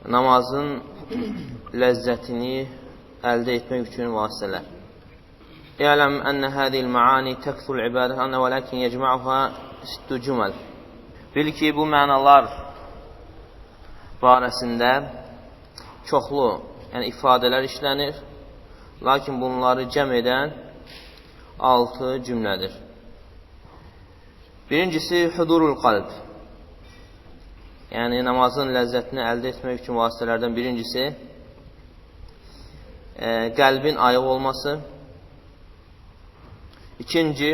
namazın ləzzətini əldə etmək üçün vasitələr. İ'ləm ənə hədil məani təkful ibadət anə və ləkin yecma'uha sittu cüməl. Bil ki, bu mənalar barəsində çoxlu, yəni ifadələr işlənir, lakin bunları cəm edən 6 cümlədir. Birincisi, hudurul qalb. Yəni, namazın ləzzətini əldə etmək üçün vasitələrdən birincisi, qəlbin ayıq olması. İkinci,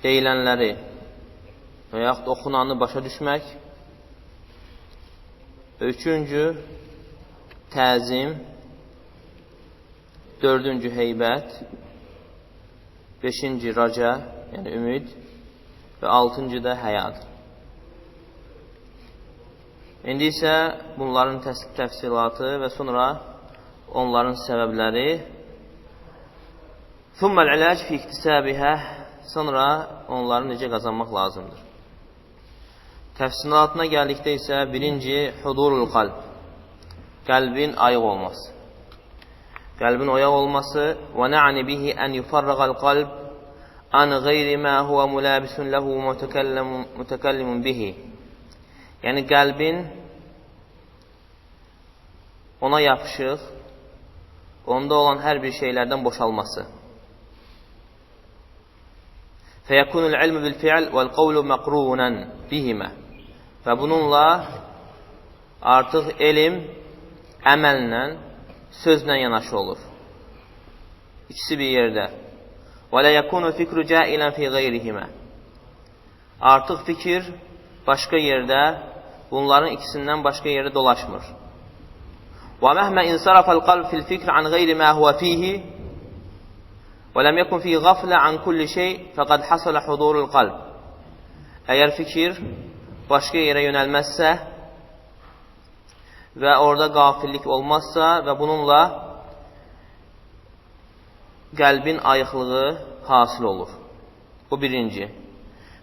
deyilənləri və yaxud oxunanı başa düşmək. Üçüncü, təzim. Dördüncü, heybət. Beşinci, raca, yəni ümid. Və altıncı da həyadır. İndi isə bunların təfsilatı və sonra onların səbəbləri. Thummal ilac fi iktisabihə. Sonra onları necə qazanmaq lazımdır. Təfsilatına gəldikdə isə birinci, hudurul qalb. Qəlbin ayıq olması. Qəlbin oyaq olması. Və nə'ni bihi ən yufarraqal qalb an qeyri mə huvə müləbisun ləhu mütəkəllimun bihi. Yəni, qəlbin ona yapışıq, onda olan hər bir şeylərdən boşalması. Fəyəkunul ilmü bil fi'l vəl qavlu məqrunən bihimə. Və bununla artıq elm əməllə, sözlə yanaşı olur. İkisi bir yerdə. Və lə yəkunu fikru cəilən fi qeyrihimə. Artıq fikir başqa yerdə, bunların ikisindən başqa yerdə dolaşmır. Və məhmə insarafəl qalb fil fikr an qeyri mə huvə fihi və ləm yəkun fi qaflə an kulli şey fəqad hasələ hudurul qalb. Əgər fikir başqa yerə yönəlməzsə və orada qafillik olmazsa və bununla qəlbin ayıqlığı hasil olur. Bu birinci.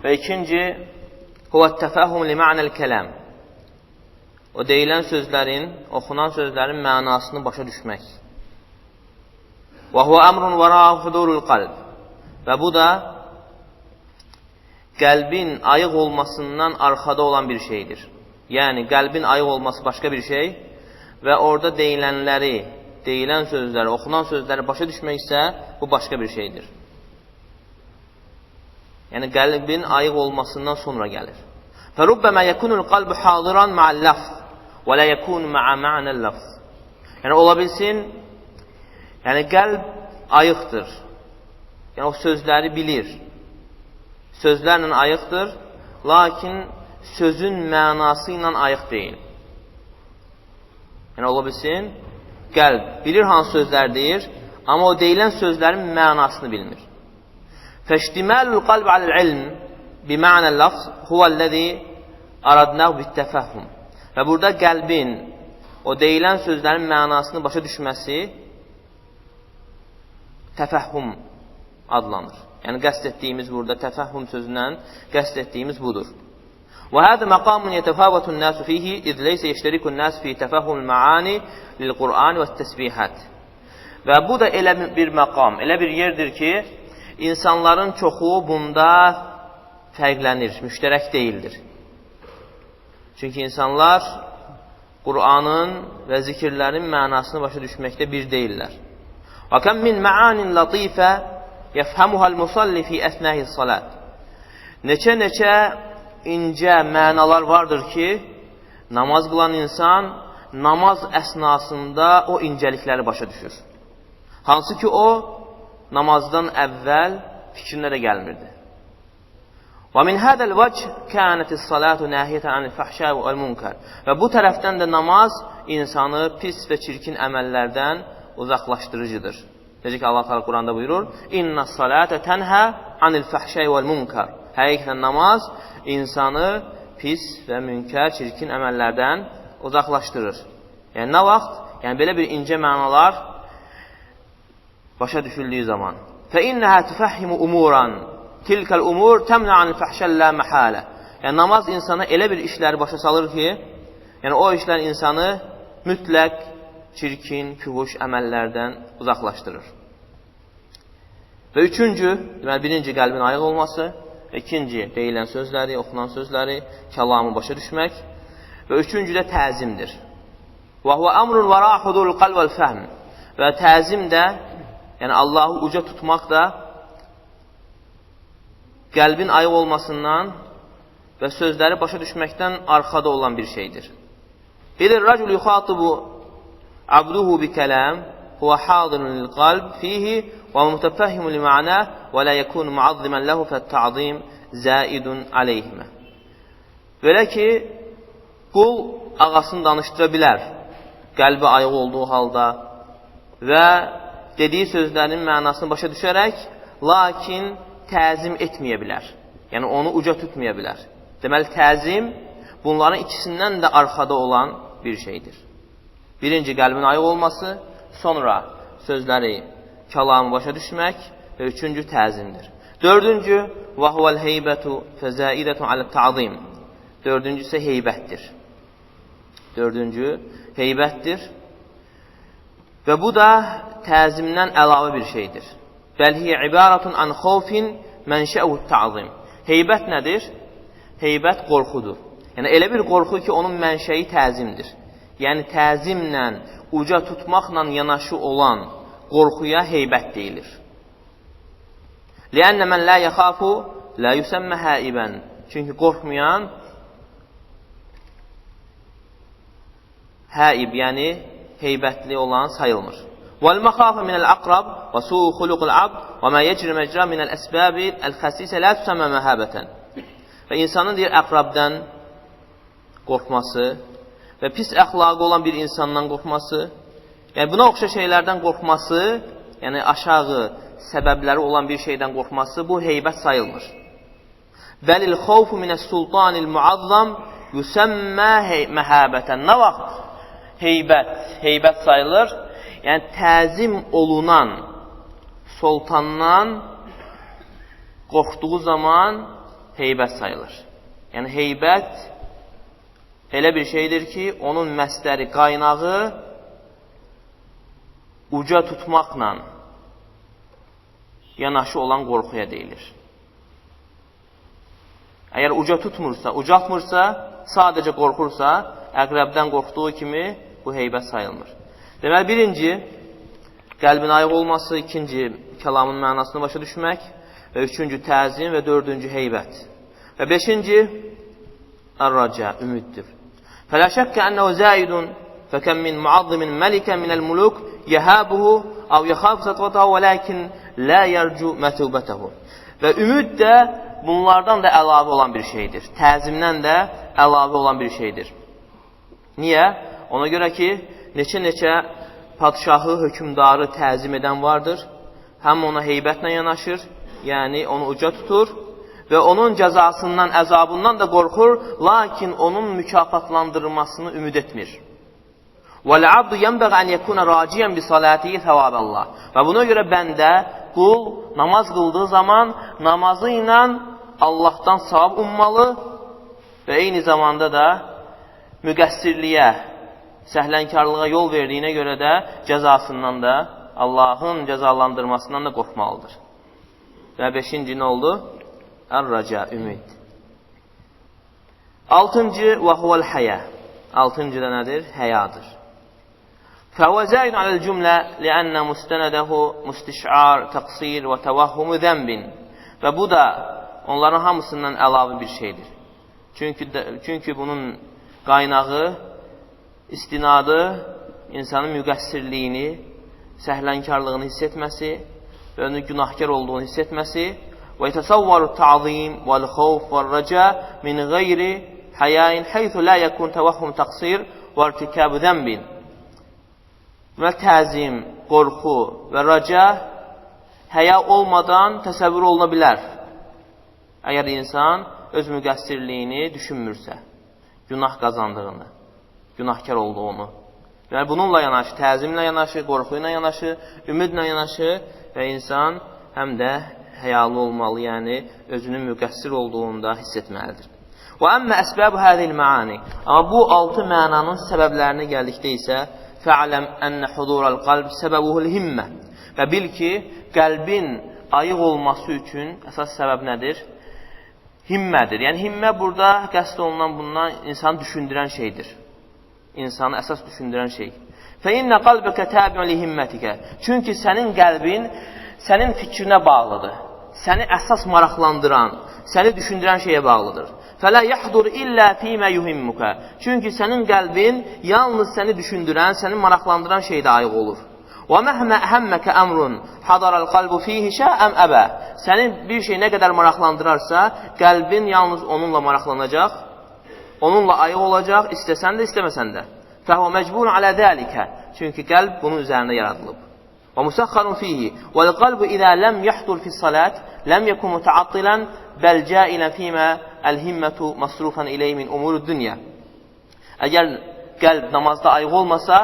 Və ikinci, huvət təfəhum li ma'nəl kələm. O deyilən sözlərin, oxunan sözlərin mənasını başa düşmək. Və huvə əmrun vərəə hudurul qalb. Və bu da qəlbin ayıq olmasından arxada olan bir şeydir. Yəni, qəlbin ayıq olması başqa bir şey və orada deyilənləri, deyilən sözləri, oxunan sözləri başa düşmək isə bu başqa bir şeydir. Yəni, qəlbin ayıq olmasından sonra gəlir. فَرُبَّمَا يَكُنُ الْقَلْبُ حَاضِرًا مَعَ اللَّفْظِ وَلَا يَكُنُ مَعَ مَعْنَ اللَّفْظِ. Yəni, ola bilsin, yəni, qəlb ayıqdır. Yəni, o sözləri bilir. Sözlərlə ayıqdır, lakin sözün mənası ilə ayıq deyil. Yəni, ola bilsin, qəlb bilir hansı sözlər deyir, amma o deyilən sözlərin mənasını bilmir. Fəştimalul qalb alal ilm bima'nəl lafz huvəl-ləzi aradnahu bittəfəhhum. Və burada qəlbin o deyilən sözlərin mənasını başa düşməsi təfəhhum adlanır. Yəni, qəsd etdiyimiz burada təfəhhum sözündən qəsd etdiyimiz budur. وهذا مقام يتفاوت الناس فيه إذ ليس يشترك الناس في تفهم المعاني للقرآن والتسبيحات. Və bu da elə bir məqam, elə bir yerdir ki, insanların çoxu bunda fərqlənir, müştərək deyildir. Çünki insanlar Qur'anın və zikirlərin mənasını başa düşməkdə bir deyirlər. وَكَمْ مِنْ مَعَانٍ لَطِيفَةٍ يَفْهَمُهَا الْمُصَلِّ فِي أَثْنَاءِ الصَّلَاةِ. Neçə incə mənalar vardır ki, namaz qılan insan namaz əsnasında o incəlikləri başa düşür. Hansı ki, o namazdan əvvəl fikrinə də gəlmirdi. وَمِنْ هَذَا الْوَجْهِ كَانَتِ الصَّلَاةُ نَاهِيَةً عَنِ الْفَحْشَاءِ وَالْمُنكَرِ. Və bu tərəfdən də namaz insanı pis və çirkin əməllərdən uzaqlaşdırıcıdır. Necə ki, Allah Teala Quranda buyurur: "İnna salate tenha anil fahşai vel munkar." Həqiqətən namaz insanı pis və münkər, çirkin əməllərdən uzaqlaşdırır. Yəni, nə vaxt? Yəni, belə bir incə mənalar başa düşüldüyü zaman. فَإِنَّهَا تُفَحِّمُ أُمُورًا تِلْكَ الْأُمُورِ تَمْنَعَ عَنِ الْفَحْشَاءِ لَا مَحَالَةً. Yəni, namaz insana elə bir işləri başa salır ki, yəni o işlər insanı mütləq çirkin, küvuş əməllərdən uzaqlaşdırır. Və üçüncü, deməli, birinci qəlbin ayıq olması, ikinci deyilən sözləri, oxunan sözləri, kəlamı başa düşmək və üçüncü də təzimdir. Və huvə əmrun və rahudul qalb vəl fəhm. Və təzim də, yəni Allahı uca tutmaq da qəlbin ayıq olmasından və sözləri başa düşməkdən arxada olan bir şeydir. İdir racul yuxatibu abduhu bi kəlam huvə hadirun lil qalb fihi və mutəfəhimun li ma'na və la yekunu muazzimən ləhu fətta'zim zaidun aleyhimə. Belə ki, qul ağasını danışdıra bilər, qəlbi ayıq olduğu halda və dediyi sözlərin mənasını başa düşərək, lakin təzim etməyə bilər. Yəni, onu uca tutmaya bilər. Deməli, təzim bunların ikisindən də arxada olan bir şeydir. Birinci, qəlbin ayıq olması, sonra sözləri, kəlamı başa düşmək və üçüncü, təzimdir. Dördüncü, وَهُوَ الْهَيْبَةُ فَزَائِدَةٌ عَلَى التَّعْظِيمِ. Dördüncü isə heybətdir. Dördüncü, heybətdir. Və bu da təzimdən əlavə bir şeydir. Bəlhiyə ibarətun an xofin mənşəuhut ta'zim. Heybət nədir? Heybət qorxudur. Yəni, elə bir qorxu ki, onun mənşəyi təzimdir. Yəni, təzimlə, uca tutmaqla yanaşı olan qorxuya heybət deyilir. Liənnə mən lə yəxafu, lə yüsəmmə həibən. Çünki qorxmayan həib, yəni heybətli olan sayılmır. وَالْمَخَافَ مِنَ الْأَقْرَبِ وَسُوءُ خُلُقِ الْعَبْدِ وَمَا يَجْرِ مَجْرَى مِنَ الْأَسْبَابِ الْخَسِيسَ لَا تُسَمَّى مَهَابَةً. Və insanın deyir, əqrabdən qorxması və pis əxlaqı olan bir insandan qorxması, yəni buna oxşar şeylərdən qorxması, yəni aşağı səbəbləri olan bir şeydən qorxması, bu heybət sayılmır. Bəlil xawfu minəs-sultanil muazzam yusammə məhabətən. Nə vaxt heybət sayılır? Yəni, təzim olunan sultandan qorxduğu zaman heybət sayılır. Yəni, heybət elə bir şeydir ki, onun məsdəri, qaynağı uca tutmaqla yanaşı olan qorxuya deyilir. Əgər uca tutmursa, ucaltmırsa, sadəcə qorxursa, əqrəbdən qorxduğu kimi bu heybət sayılmır. Deməli, birinci, qəlbin ayıq olması, ikinci, kəlamın mənasını başa düşmək və üçüncü, təzim və dördüncü, heybət. Və beşinci, ər-raca, ümiddir. Fələ şəkkə ənəhu zəidun fəkəm min muazzimin məlikən minəl muluk yəhəbuhu av yəxab satqatahu və ləkin lə yərcu mətubətəhu. Və ümid də bunlardan da əlavə olan bir şeydir. Təzimdən də əlavə olan bir şeydir. Niyə? Ona görə ki, neçə-neçə padşahı, hökümdarı təzim edən vardır. Həm ona heybətlə yanaşır, yəni onu uca tutur və onun cəzasından, əzabından da qorxur, lakin onun mükafatlandırılmasını ümid etmir. وَالْعَبْدُ يَنْبَغَ أَنْ يَكُونَ رَاجِيًا بِصَلَاتِهِ ثَوَابَ اللّٰهِ. Və buna görə bəndə, qul namaz qıldığı zaman namazı ilə Allahdan savab ummalı və eyni zamanda da müqəssirliyə, səhlənkarlığa yol verdiyinə görə də cəzasından da, Allahın cəzalandırmasından da qorxmalıdır. Və beşinci nə oldu? Ər-raca, ümid. Altıncı, və huvəl həyə. Altıncı da nədir? Həyadır. Fəvə zəidun aləl cümlə liənnə müstənədəhu müstişar, təqsir və təvahhumu zəmbin. Və bu da onların hamısından əlavə bir şeydir. Çünki bunun qaynağı, istinadı insanın müqəssirliyini, səhlənkarlığını hiss etməsi və onun günahkar olduğunu hiss etməsi və yətəsavvaru ta'zim vəl-xawf vəl-raca min qeyri həyain heythu la yekun təvahhum təqsir və irtikabu zəmbin. Və təzim, qorxu və raca həya olmadan təsəvvür oluna bilər. Əgər insan öz müqəssirliyini düşünmürsə, günah qazandığını, günahkar olduğunu. Yəni, bununla yanaşı, təzimlə yanaşı, qorxu ilə yanaşı, ümidlə yanaşı və insan həm də həyalı olmalı, yəni özünün müqəssir olduğunu da hiss etməlidir. Və əmmə əsbəbu hədil məani. Amma bu 6 mənanın səbəblərinə gəldikdə isə fə'ləm ənə hudural qalb səbəbuhul himmə. Və bil ki, qəlbin ayıq olması üçün əsas səbəb nədir? Himmədir. Yəni, himmə burada qəsd olunan bundan insanı düşündürən şeydir. İnsanı əsas düşündürən şey. فَإِنَّ قَلْبَكَ تَابِعٌ لِهِمَّتِكَ. Çünki sənin qəlbin sənin fikrinə bağlıdır. Səni əsas maraqlandıran, səni düşündürən şeyə bağlıdır. فَلَا يَحْضُرْ إِلَّا فِي مَا يُهِمُّكَ. Çünki sənin qəlbin yalnız səni düşündürən, səni maraqlandıran şeydə ayıq olur. وَمَهْمَا أَهَمَّكَ أَمْرٌ حَضَرَ الْقَلْبُ فِيهِ شَاءً أَبَى. Səni bir şey nə qədər maraqlandırarsa, qəlbin yalnız onunla maraqlanacaq, onunla ayıq olacaq, istəsən də, istəməsən də. فَهُوَ مَجْبُورٌ عَلَى ذَٰلِكَ. Çünki qəlb bunun üzərində yaradılıb. وَمُسَخَّرٌ فِيهِ وَالْقَلْبُ إِذَا لَمْ يَحْضُرْ فِي الصَّلَاةِ لَمْ يَكُنْ مُتَعَطِّلًا بَلْ جَائِلًا فِيمَا الْهِمَّةُ مَصْرُوفًا إِلَيْهِ مِنْ أُمُورِ الدُّنْيَا. Əgər qəlb namazda ayıq olmasa,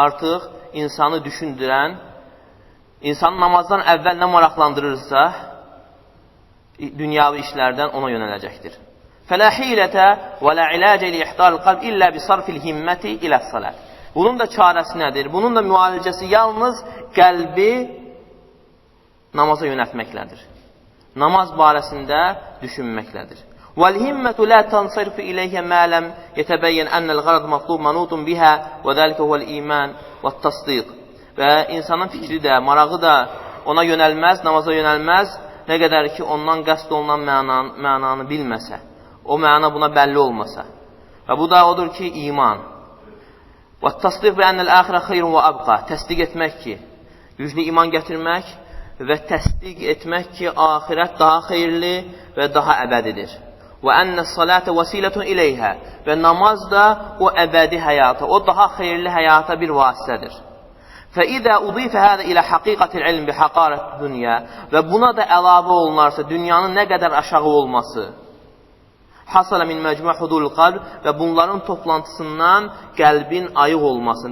artıq insanı düşündürən, insanı namazdan əvvəl nə maraqlandırırsa, dünyavi işlərdən ona yönələcəkdir. فَلَا حِيلَةَ وَلَا عِلَاجَ لِإِحْضَارِ الْقَلْبِ إِلَّا بِصَرْفِ الْهِمَّةِ إِلَى الصَّلَاةِ. Bunun da çarəsi nədir? Bunun da müalicəsi yalnız qəlbi namaza yönəltməklədir. Namaz barəsində düşünməklədir. وَالْهِمَّةُ لَا تَنْصَرِفُ إِلَيْهَ مَا لَمْ يَتَبَيَّنْ أَنَّ الْغَرَضَ مَطْلُوبٌ مَنُوطٌ بِهَا وَذَلِكَ هُوَ الْإِيمَانُ وَالتَّصْدِيقُ. Və insanın fikri də, marağı da ona yönəlməz, namaza yönəlməz, nə qədər ki ondan qəsd olunan mənanı bilməsə, o məna buna bəlli olmasa. Və bu da odur ki, iman. وَالتَّصْدِيقُ بِأَنَّ الْآخِرَ خَيْرٌ وَأَبْقَى. Təsdiq etmək ki, güclü iman gətirmək və təsdiq etmək ki, axirət daha xeyirli və daha əbədidir. وَأَنَّ الصَّلَاةَ وَسِيلَةٌ إِلَيْهَا. Və namaz da o əbədi həyata, o daha xeyirli həyata bir vasitədir. فَإِذَا أُضِيفَ هَذَا إِلَى حَقِيقَةِ الْعِلْمِ بِحَقَارَةِ الدُّنْيَا. Və buna da əlavə olunarsa, dünyanın nə qədər aşağı olması, حَصَلَ مِنْ مَجْمُعِ حُدُولِ الْقَلْبِ. Və bunların toplantısından qəlbin ayıq olması,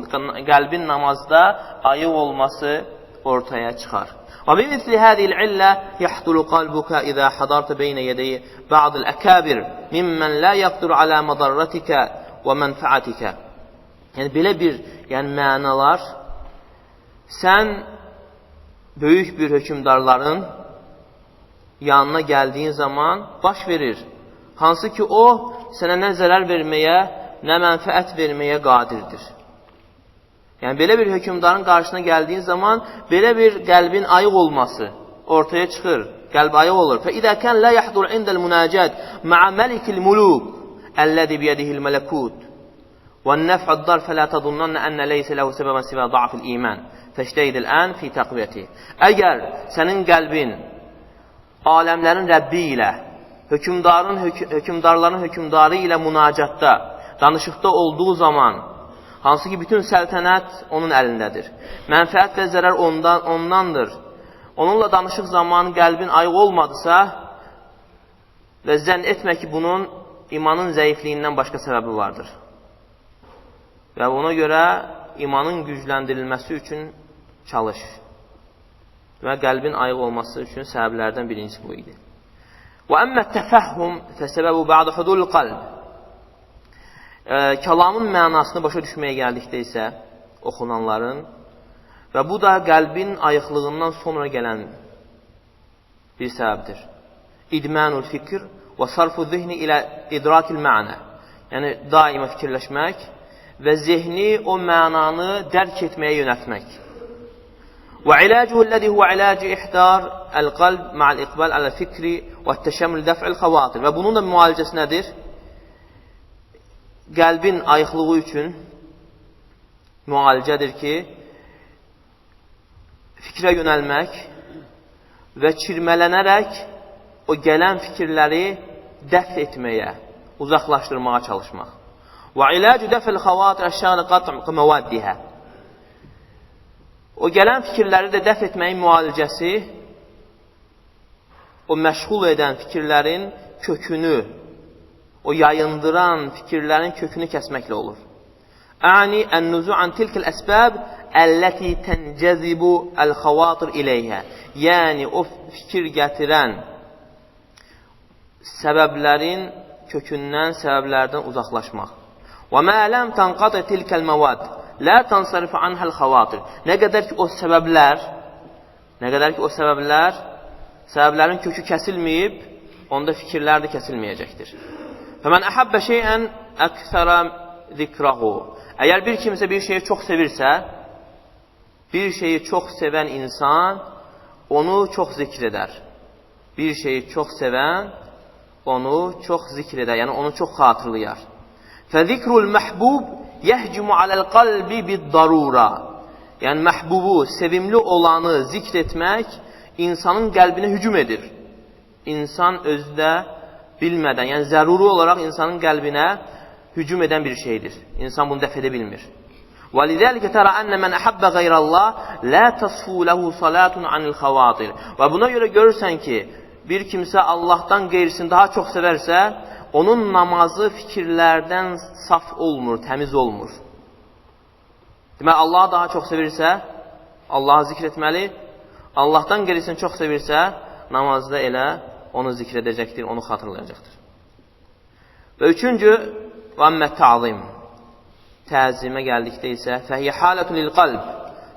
qəlbin namazda ayıq olması ortaya çıxar. وَبِمِثْلِ هَذِهِ الْعِلَّةِ يَحْضُرُ قَلْبُكَ إِذَا حَضَرْتَ بَيْنَ يَدَيْ بَعْضِ الْأَكَابِرِ مِمَّنْ لَا يَقْدِرُ عَلَى مَضَرَّتِكَ وَمَنْفَعَتِكَ. Yəni belə bir mənalar sən böyük bir hökümdarların yanına gəldiyin zaman baş verir. Hansı ki o sənə nə zərər verməyə, nə mənfəət verməyə qadirdir. Yəni belə bir hökümdarın qarşısına gəldiyin zaman belə bir qəlbin ayıq olması ortaya çıxır. Qəlb ayıq olur. فَإِذَا كَنْ لَا يَحْضُرْ عِنْدَ الْمُنَاجَاتِ مَعَ مَلِكِ الْمُلُوكِ الَّذِي بِيَدِهِ الْمَلَكُوتِ وَالنَّفْعُ الضَّرْ فَلَا تَظُنَّنَّ أَنَّ لَيْسَ لَهُ سَبَبًا سِوَى ضَعْفِ الْإِيمَانِ فَاشْتَهِدِ الْآنَ فِي تَقْوِيَتِهِ. Əgər sənin qəlbin aləmlərin Rəbbi ilə, hökümdarların hökümdarı ilə münacatda, danışıqda olduğu zaman, hansı ki bütün səltənət onun əlindədir, mənfəət və zərər ondandır. Onunla danışıq zamanı qəlbin ayıq olmadısa və zənn etmə ki, bunun imanın zəifliyindən başqa səbəbi vardır. Və ona görə imanın gücləndirilməsi üçün çalış. Və qəlbin ayıq olması üçün səbəblərdən birincisi bu idi. وَأَمَّا التَّفَهُّمْ فَسَبَبُ بَعْدَ حُدُولِ الْقَلْبِ. Kəlamın mənasını başa düşməyə gəldikdə isə oxunanların və bu da qəlbin ayıqlığından sonra gələn bir səbəbdir. İdmanul fikr və sarfu zihni ilə idrakil məna. Yəni daima fikirləşmək və zehni o mənanı dərk etməyə yönəltmək. وعلاجه الذي هو علاج إحضار القلب مع الإقبال على الفكر والتشمل دفع الخواطر. Və bunun da müalicəsi nədir? Qəlbin ayıqlığı üçün müalicədir ki, fikrə yönəlmək və çirmələnərək o gələn fikirləri dəf etməyə, uzaqlaşdırmağa çalışmaq. وعلاج دفع الخواطر الشاغلة قطع موادها. O gələn fikirləri də dəf etməyin müalicəsi o məşğul edən fikirlərin kökünü, o yayındıran fikirlərin kökünü kəsməklə olur. Əni ən-nuzu an tilkəl əsbəb əlləti təncəzibu əl-xavatir iləyhə. Yəni o fikir gətirən səbəblərin kökündən, səbəblərdən uzaqlaşmaq. Və mə ləm tanqatə tilkəl məvad, lə tansarifə anhəl xavatir. Nə qədər ki, o səbəblərin kökü kəsilməyib, onda fikirlər də kəsilməyəcəkdir. Fəmən əhəbbə şeyən əksərə zikrahu. Əgər bir kimsə bir şeyi çox sevirsə, bir şeyi çox sevən insan onu çox zikr edər. Bir şeyi çox sevən onu çox zikr edər, yəni onu çox xatırlayar. Fəzikrul məhbub yəhcumu aləl qalbi bid-darura. Yəni məhbubu, sevimli olanı zikr etmək insanın qəlbinə hücum edir. İnsan özü də bilmədən, yəni zəruri olaraq insanın qəlbinə hücum edən bir şeydir. İnsan bunu dəf edə bilmir. وَلِذَلِكَ تَرَى أَنَّ مَنْ أَحَبَّ غَيْرَ اللّٰهِ لَا تَصْفُوا لَهُ صَلَاتٌ عَنِ الْخَوَاطِرِ. Və buna görə görürsən ki, bir kimsə Allahdan qeyrisini daha çox sevərsə, onun namazı fikirlərdən saf olmur, təmiz olmur. Demək, Allahı daha çox sevirsə, Allahı zikr etməli. Allahdan qeyrisini çox sevirsə, namazda elə onu zikr edəcəkdir, onu xatırlayacaqdır. Və üçüncü, وَأَمَّ التَّعْظِيمِ. Təzimə gəldikdə isə fəhiyyə halətun lil qalb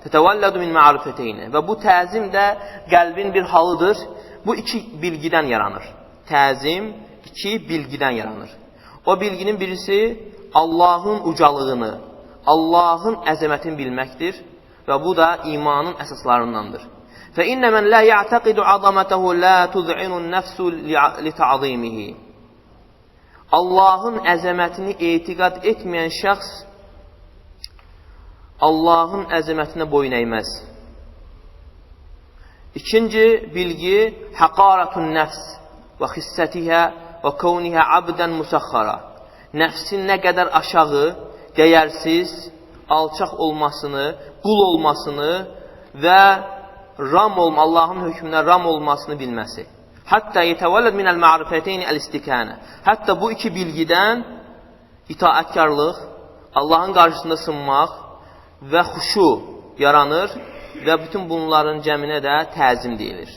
tətəvəllədu min ma'rifəteyni. Və bu təzim də qəlbin bir halıdır. Bu iki bilgidən yaranır. Təzim iki bilgidən yaranır. O bilginin birisi Allahın ucalığını, Allahın əzəmətini bilməkdir və bu da imanın əsaslarındandır. Fə innə mən la ya'taqidu azamatahu la tuz'inun nafsu li ta'zimihi. Allahın əzəmətini etiqad etməyən şəxs Allahın əzəmətinə boyun əyməz. İkinci bilgi haqaratun nəfs və xissətihə və kavnihə abdən musaxxara. Nəfsin nə qədər aşağı, dəyərsiz, alçaq olmasını, qul olmasını və Allahın hökmünə ram olmasını bilməsi. Hətta yetəvəlləd minəl ma'rifəteyni əl-istikanə. Hətta bu iki bilgidən itaətkarlıq, Allahın qarşısında sınmaq və xuşu yaranır və bütün bunların cəminə də təzim deyilir.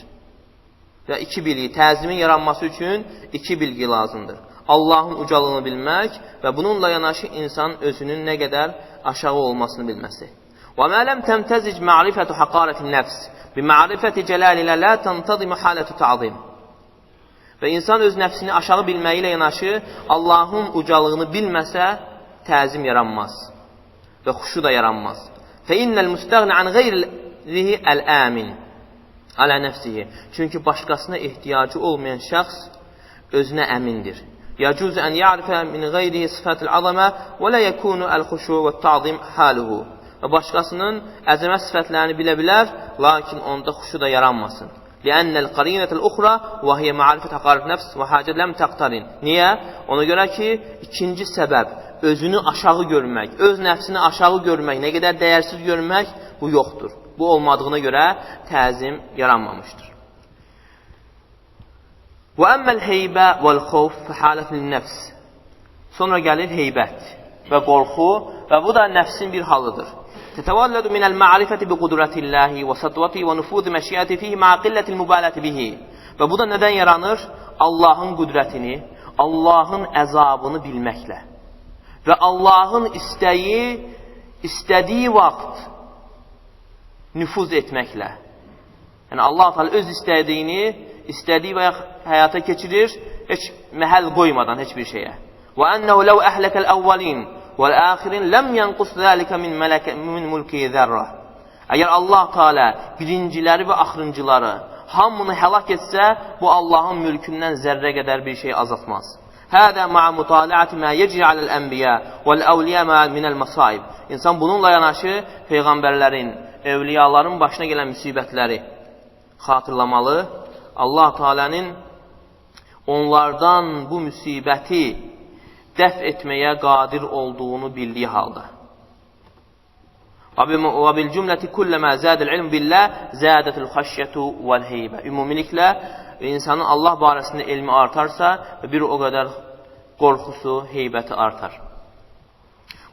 Və iki bilgi, təzimin yaranması üçün iki bilgi lazımdır. Allahın ucalığını bilmək və bununla yanaşı insan özünün nə qədər aşağı olmasını bilməsi. وَمَا لَمْ تَمْتَزِجْ مَعْرِفَةُ حَقَارَةِ النَّفْسِ بِمَعْرِفَةِ جَلَالِلَا لَا تَنْتَظِمُ حَالَةُ تَعْظِيمِ. Və insan öz nəfsini aşağı bilməyi ilə yanaşı Allahın ucalığını bilməsə təzim yaranmaz və xuşu da yaranmaz. فَإِنَّ الْمُسْتَغْنِ عَنْ غَيْرِهِ الْآمِنِ عَلَى نَفْسِهِ. Çünki başqasına ehtiyacı olmayan şəxs özünə əmindir. يَجُوزُ أَنْ يَعْرِفَ مِنْ غَيْرِهِ صِفَاتِ الْعَظَمَةِ وَلَا يَكُونُ الْخُشُوعُ وَالتَّعْظِيمُ حَالُهُ. Və başqasının əzəmət sifətlərini bilə bilər, lakin onda xuşu da yaranmasın. لِأَنَّ الْقَرِينَةَ الْأُخْرَى وَهِيَ مَعْرِفَةَ حَقَارَةِ النَّفْسِ وَحَاجَةِ لَمْ تَقْتَرِنْ. Niyə? Ona görə ki, ikinci səbəb, özünü aşağı görmək, öz nəfsini aşağı görmək, nə qədər dəyərsiz görmək, bu yoxdur. Bu olmadığına görə təzim yaranmamışdır. وَأَمَّا الْهَيْبَةُ وَالْخَوْفُ فَحَالَةٌ لِلنَّفْسِ. Sonra gəlir heybət və qorxu və bu da nəfsin bir halıdır. تتولد من المعرفة بقدرة الله وسطوته ونفوذ مشيئته فيه مع قلة المبالاة به. Və bu da nədən yaranır? Allahın qüdrətini, Allahın əzabını bilməklə və Allahın istədiyi vaxt nüfuz etməklə. Yəni Allah Teala öz istədiyi və həyata keçirir, heç məhəl qoymadan heç bir şeyə. Və ennehu law ahlakal awwalin وَالْآخِرِينَ لَمْ يَنْقُصْ ذَٰلِكَ مِنْ مُلْكِهِ ذَرَّةً. Əgər Allah Teala birinciləri və axırıncıları hamını həlak etsə, bu Allahın mülkündən zərrə qədər bir şey azaltmaz. هَذَا مَعَ مُطَالَعَةِ مَا يَجْرِي عَلَى الْأَنْبِيَاءِ وَالْأَوْلِيَاءِ مِنَ الْمَصَائِبِ. İnsan bununla yanaşı peyğəmbərlərin, evliyaların başına gələn müsibətləri xatırlamalı. Allah Teala'nın onlardan bu müsibəti dəf etməyə qadir olduğunu bildiyi halda. Və bil cümləti kulləmə zədəl ilm billah zədətul xəşyətu vəl heybə. Ümumiliklə, insanın Allah barəsində elmi artarsa, bir o qədər qorxusu, heybəti artar.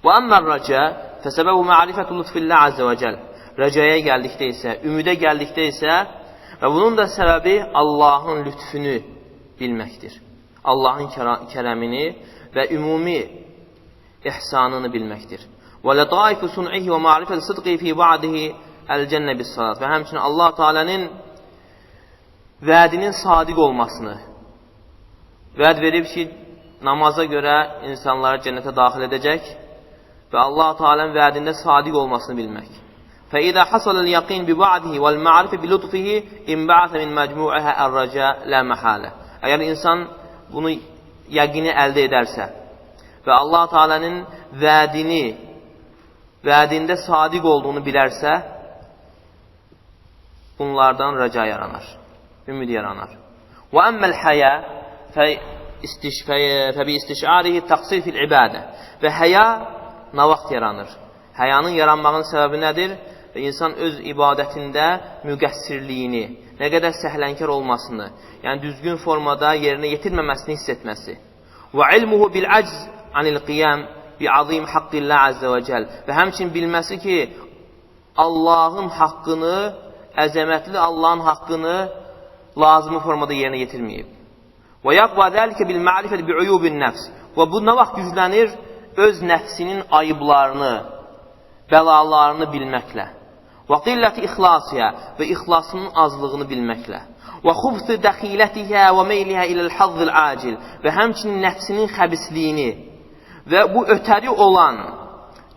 Və əmmər rəcə fəsəbəbu ma'rifətu lütfillah azə və cəl. Rəcəyə gəldikdə isə, ümidə gəldikdə isə və bunun da səbəbi Allahın lütfünü bilməkdir. Allahın kərəmini və ümumi ihsanını bilməkdir. Və lətaifu sun'ihi və ma'rifəti sıdqi fi ba'dihi əl-cənnə bis-salat. Və həmçinin Allah Teala'nın vədinin sadiq olmasını, vəd verib ki, namaza görə insanları cənnətə daxil edəcək və Allah Teala'nın vədində sadiq olmasını bilmək. فإذا حصل اليقين ببعضه والمعرفة بلطفه انبعث من مجموعها الرجاء لا محالة. Əgər insan bunu yəqini əldə edərsə və Allah Teala'nın vədində sadiq olduğunu bilərsə, bunlardan rəca yaranar, ümid yaranar. Və əmməl həyə fəbi istişarihi təqsir fil ibadə. Və həya nə vaxt yaranır? Həyanın yaranmağının səbəbi nədir? Və insan öz ibadətində müqəssirliyini, nə qədər səhlənkar olmasını, yəni düzgün formada yerinə yetirməməsini hiss etməsi. Və ilmuhu bil əcz anil qiyam bi azim haqqillah azze və cəl. Və həmçin bilməsi ki, Allahın haqqını, əzəmətli Allahın haqqını lazımı formada yerinə yetirməyib. Və yaqva zəlikə bil ma'rifət bi uyubin nəfs. Və bu nə vaxt güclənir? Öz nəfsinin ayıblarını, bəlalarını bilməklə. Və qilləti ixlasiyyə və ixlasının azlığını bilməklə. Və xubsi dəxilətihə və meylihə iləl hazzil acil və həmçinin nəfsinin xəbisliyini və bu ötəri olan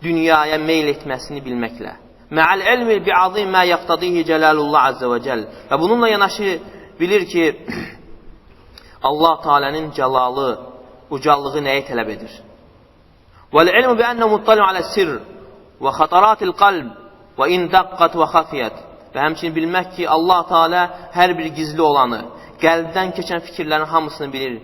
dünyaya meyl etməsini bilməklə. Mə'al ilmi bi'azim mə yaqtadihi cəlalullah azze və cəl. Və bununla yanaşı bilir ki, Allah Teala'nın cəlalı, ucallığı nəyi tələb edir? وَالْعِلْمُ بِأَنَّهُ مُطَّلِعٌ عَلَى السِّرِّ وَخَطَرَاتِ الْقَلْبِ وَإِنْ دَقَّتْ وَخَفِيَتْ. Və həmçinin bilmək ki, Allah Teala hər bir gizli olanı, qəlbdən keçən fikirlərin hamısını bilir,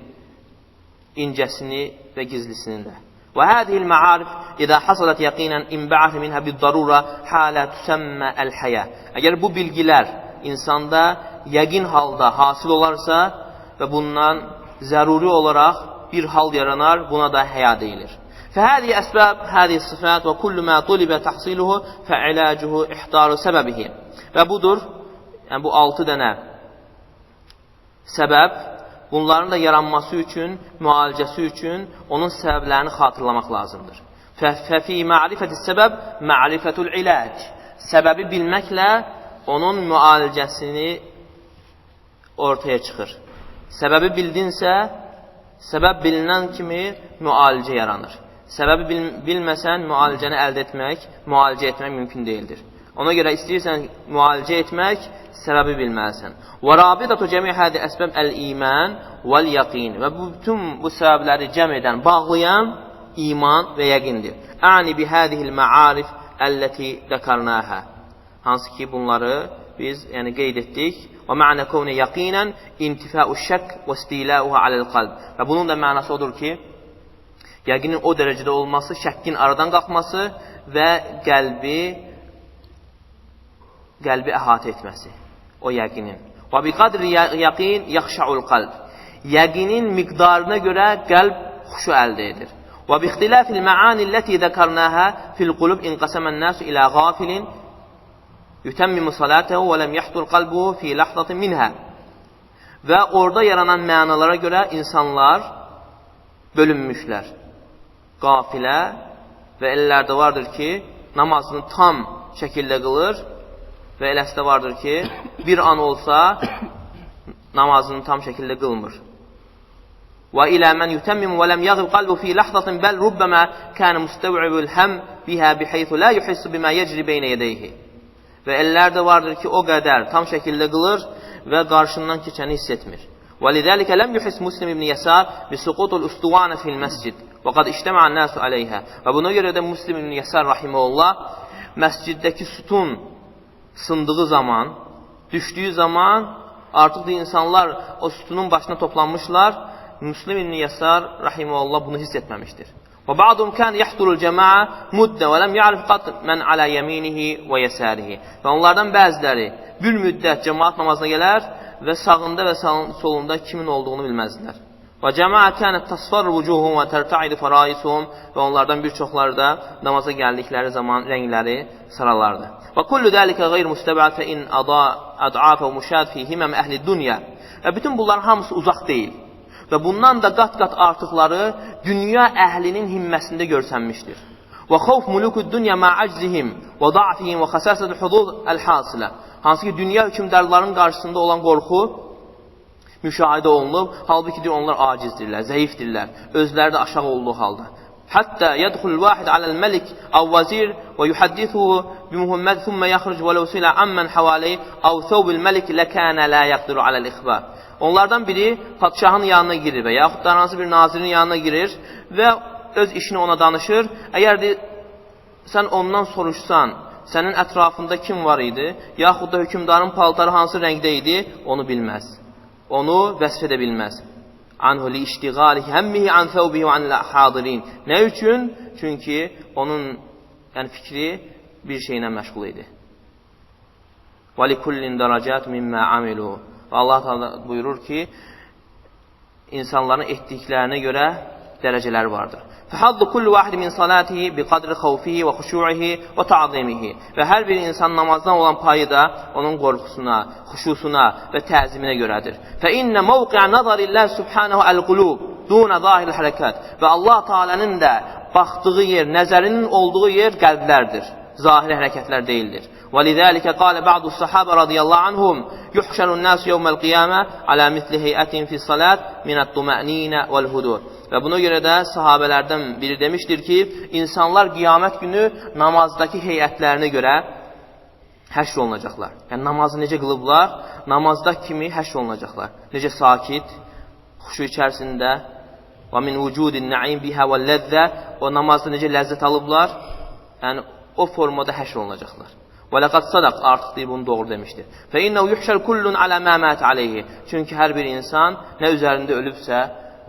incəsini və gizlisini də. وَهَذِهِ الْمَعَارِفِ إِذَا حَصَلَتْ يَقِينًا اِنْبَعَثَ مِنْهَا بِالضَّرُورَ حَالَ تُسَمَّى الْحَيَا. Əgər bu bilgilər insanda yəqin halda hasil olarsa və bundan zəruri olaraq bir hal yaranar, buna da həya deyilir. فهذه أسباب هذه الصفات وكل ما طلب تحصيله فعلاجه إحضار سببه. Və budur, yəni bu 6 dənə səbəb, bunların da yaranması üçün, müalicəsi üçün onun səbəblərini xatırlamaq lazımdır. فَفِي مَعْرِفَةِ السَّبَبِ مَعْرِفَةُ الْعِلَاجِ. Səbəbi bilməklə onun müalicəsini ortaya çıxır. Səbəbi bildinsə, səbəb bilinən kimi müalicə yaranır. Səbəbi bilməsən, müalicəni əldə etmək, müalicə etmək mümkün deyildir. Ona görə istəyirsən müalicə etmək, səbəbi bilməlisən. Və rabidatu cəmi hədi əsbəb əl-iman vəl-yaqin. Və bütün bu səbəbləri cəm edən, bağlayan iman və yəqindir. Əni bi hədihil məarif əlləti dəkarnəhə. Hansı ki, bunları biz qeyd etdik. Və mə'nə kövni yaqinən intifəu şək və istiləuhə aləl-qalb. Və bunun da mənası odur ki, yəqinin o dərəcədə olması, şəkkin aradan qalxması və qəlbi əhatə etməsi. O yəqinin. Və bi qadri yaqin yaxşaul qalb. Yəqinin miqdarına görə qəlb xuşu əldə edir. Və bi ixtilafil mə'ani ləti dəkarnəhə fil qulub inqasəmən nəsu ilə qafilin yütəmmimu salatəhu və ləm yaxdur qalbuhu fi lahzatin minhə. Və orada yaranan mənalara görə insanlar bölünmüşlər. Qafilə və ellərdə vardır ki, namazını tam şəkildə qılır və eləsi də vardır ki, bir an olsa namazını tam şəkildə qılmır. Və ilə mən yütəmmimu və ləm yəğib qalbu fi lahzatin bəl rubbəmə kənə müstəv'ibül həm bihə biheythu la yuhissu bimə yecri beynə yedeyhi. Və ellər də vardır ki, o qədər tam şəkildə qılır və qarşından keçəni hiss etmir. وَلِذَلِكَ لَمْ يُحِسْ مُسْلِمِ بْنِ يَسَارِ بِسُقُوطُ الْاُسْتُوَانَ فِي الْمَسْجِدِ وَقَدْ اِجْتَمَعَ النَّاسُ عَلَيْهَا. Və buna görə də Müslim ibn Yəsar rahimehullah məsciddəki sütun sındığı zaman, düşdüyü zaman artıq da insanlar o sütunun başına toplanmışlar. Müslim ibn Yəsar rahimehullah bunu hiss etməmişdir. وَبَعْضُمْ كَانْ يَحْضُرُ الْجَمَاعَ مُدَّ وَلَمْ يَعْرِفْ قَطْ مَنْ عَلَى يَمِينِهِ وَيَسَارِهِ. Və onlardan bəziləri bir müddət cemaat namazına gələr və sağında və solunda kimin olduğunu bilməzdilər. Və cəmaə kənət təsfar vucuhum və tərtaidu faraisuhum. Və onlardan bir çoxları da namaza gəldikləri zaman rəngləri saralardı. Və kullu dəlikə qeyr müstəbəd fə in adafə və müşad fi himəm əhli dünya. Və bütün bunların hamısı uzaq deyil. Və bundan da qat-qat artıqları dünya əhlinin himməsində görsənmişdir. Və xawf mulukud dunya ma'aczihim və da'fihim və xasasatul hudud el-hasilə. Hansı ki, dünya hökmdarların qarşısında olan qorxu müşahidə olunub, halbuki onlar acizdirlər, zəifdirlər, özləri də aşağı olduğu halda. Hətta yədxulul vahid aləl-məlik əv-vəzir və yuhaddithuhu bimuhəmməd thumma yaxruc və ləvsilə əmmən həvali əv thawbil məlik ləkənə lə yəqdiru aləl-ixbar. Onlardan biri padişahın yanına girir və yaxud da hansı bir nazirin yanına girir və öz işini ona danışır. Əgər sən ondan soruşsan, sənin ətrafında kim var idi, yaxud da hökümdarın paltarı hansı rəngdə idi, onu bilməz. Onu vəsf edə bilməz. Anhu li iştiğalihi həmmihi an thawbihi və anil hadirin. Nə üçün? Çünki onun fikri bir şeylə məşğul idi. Və likullin dərəcət mimmə amilu. Və Allah Teala buyurur ki, insanların etdiklərinə görə dərəcələr vardır. Fəhaddu kullu vahid min salatihi bi qadri xawfihi və xuşu'ihi və ta'zimihi. Və hər bir insan namazdan olan payı da onun qorxusuna, xuşusuna və təziminə görədir. Fə innə mövqi'a nazarillah subhanahu el-qulub duna zahir hərəkət. Və Allah Teala'nın da baxdığı yer, nəzərinin olduğu yer qəlblərdir. Zahiri hərəkətlər deyildir. وَلِذَٰلِكَ قَالَ بَعْضُ الصَّحَابَ رَضِيَ اللّٰهُ عَنْهُمْ يُحْشَرُ النَّاسُ يَوْمَ الْقِيَامَةِ عَلَى مِثْلِ هَيْئَةٍ فِي الصَّلَاةِ مِنَ الطُّمَأْنِينَ وَالْهُدُورِ. Və buna görə də sahabələrdən biri demişdir ki, insanlar qiyamət günü namazdakı heyətlərinə görə həşr olunacaqlar. Yəni namazı necə qılıblar, namazda kimi həşr olunacaqlar. Necə sakit, xuşu içərisində və min vücudin na'im biha və ləzzə, o namazda necə ləzzət alıblar, yəni o formada həşr olunacaqlar. Və ləqad sadaq, artıq deyib bunu doğru demişdir. Fə innəhu yuhşər kullun alə mə mət aleyhi. Çünki hər bir insan nə üzərində ölübsə,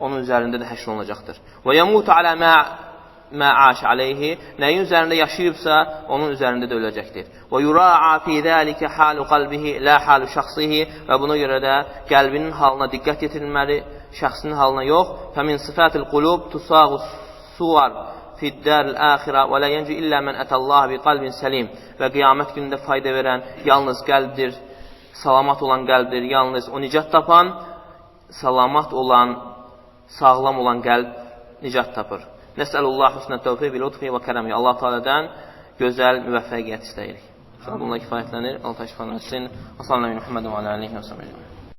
onun üzərində də həşr olunacaqdır. Və yəmutu alə mə aş aleyhi. Nəyin üzərində yaşayıbsa, onun üzərində də öləcəkdir. Və yura'a fi zəlikə halu qalbihi, lə halu şəxsihi. Və buna görə də qəlbinin halına diqqət yetirilməli, şəxsinin halına yox. Fəmin sıfətil qulub tusağı suvar fiddəril əxirə və lə yənci illə mən ətəllaha bi qalbin səlim. Və qiyamət günündə fayda verən yalnız qəlbdir, salamat olan qəlbdir, yalnız o nicat tapan, salamat olan, sağlam olan qəlb nicat tapır. Nəsəlullah husnə təvfiq bil lütfi və kərəmi. Allah Teala'dan gözəl müvəffəqiyyət istəyirik. Bununla kifayətlənir. Allah təşrif etsin. Sallallahu əleyhi və səlləm və aləhi və səlləm.